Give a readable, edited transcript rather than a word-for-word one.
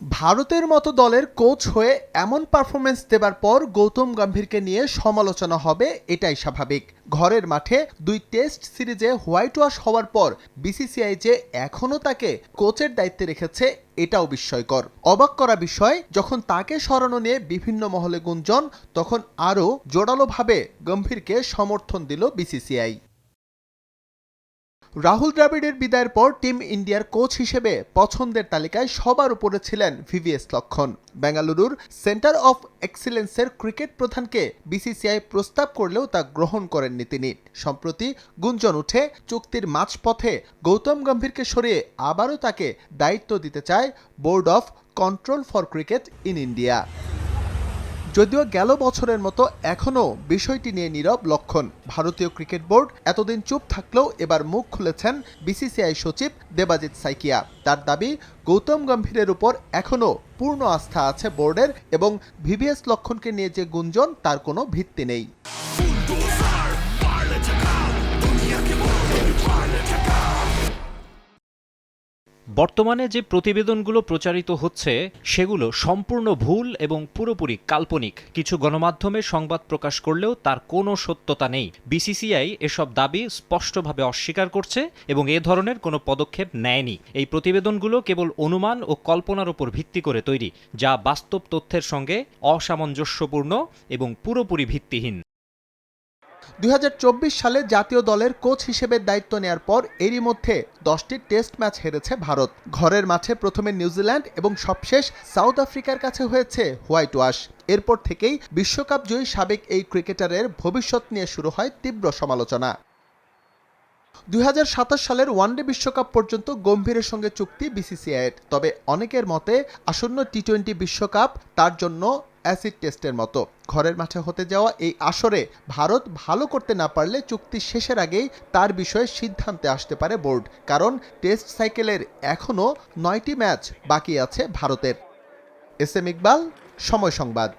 ভারতের মতো দলের কোচ হয়ে এমন পারফরমেন্স দেবার পর গৌতম গম্ভীরকে নিয়ে সমালোচনা হবে, এটাই স্বাভাবিক। ঘরের মাঠে 2 টেস্ট সিরিজে হোয়াইট ওয়াশ হওয়ার পর বিসিসিআই যে এখনও তাকে কোচের দায়িত্বে রেখেছে, এটাও বিস্ময়কর। অবাক করা বিষয়, যখন তাকে সরানো নিয়ে বিভিন্ন মহলে গুঞ্জন, তখন আরও জোরালোভাবে গম্ভীরকে সমর্থন দিল বিসিসিআই। রাহুল দ্রাবিড়ের বিদায়ের পর টিম ইন্ডিয়ার কোচ হিসেবে পছন্দের তালিকায় সবার উপরে ছিলেন ভিভিএস লক্ষ্মণ। বেঙ্গালুরুর সেন্টার অফ এক্সিলেন্সের ক্রিকেট প্রধানকে বিসিসিআই প্রস্তাব করলেও তা গ্রহণ করেননি তিনি। সম্প্রতি গুঞ্জন উঠে চুক্তির মাঝপথে গৌতম গম্ভীরকে সরিয়ে আবারও তাকে দায়িত্ব দিতে চায় board of control for cricket in India. যদিও গেল বছরের মতো এখনও বিষয়টি নিয়ে নীরব লক্ষ্মণ। ভারতীয় ক্রিকেট বোর্ড এতদিন চুপ থাকলেও এবার মুখ খুলেছেন বিসিসিআই সচিব দেবাজিৎ সাইকিয়া। তার দাবি, গৌতম গম্ভীরের উপর এখনও পূর্ণ আস্থা আছে বোর্ডের এবং ভিভিএস লক্ষ্মণকে নিয়ে যে গুঞ্জন, তার কোনো ভিত্তি নেই। বর্তমানে যে প্রতিবেদনগুলো প্রচারিত হচ্ছে সেগুলো সম্পূর্ণ ভুল এবং পুরোপুরি কাল্পনিক। কিছু গণমাধ্যমে সংবাদ প্রকাশ করলেও তার কোনো সত্যতা নেই। বিসিসিআই এসব দাবি স্পষ্টভাবে অস্বীকার করছে এবং এ ধরনের কোনো পদক্ষেপ নেয়নি। এই প্রতিবেদনগুলো কেবল অনুমান ও কল্পনার উপর ভিত্তি করে তৈরি, যা বাস্তব তথ্যের সঙ্গে অসামঞ্জস্যপূর্ণ এবং পুরোপুরি ভিত্তিহীন। 2024 সালে জাতীয় দলের কোচ হিসেবে দায়িত্ব নেয়ার পর এরই মধ্যে 10টি টেস্ট ম্যাচ হেরেছে ভারত। ঘরের মাঠে প্রথমে নিউজিল্যান্ড এবং সবশেষ সাউথ আফ্রিকার কাছে হয়েছে হোয়াইট ওয়াশ। এরপর থেকেই বিশ্বকাপ জয়ী সাবেক এই ক্রিকেটারের ভবিষ্যৎ নিয়ে শুরু হয় তীব্র সমালোচনা। 2027 সালের ওয়ানডে বিশ্বকাপ পর্যন্ত গম্ভীরের সঙ্গে চুক্তি বিসিসিআইয়ের। তবে অনেকের মতে আসন্ন টি-20 বিশ্বকাপ তার জন্য অ্যাসিড টেস্টের মতো। ঘরের মাঠে হতে যাওয়া এই আসরে ভারত ভালো করতে না পারলে চুক্তি শেষের আগেই তার বিষয়ে সিদ্ধান্তে আসতে পারে বোর্ড, কারণ টেস্ট সাইকেলের এখনও 9টি ম্যাচ বাকি আছে ভারতের। এস এম ইকবাল, সময় সংবাদ।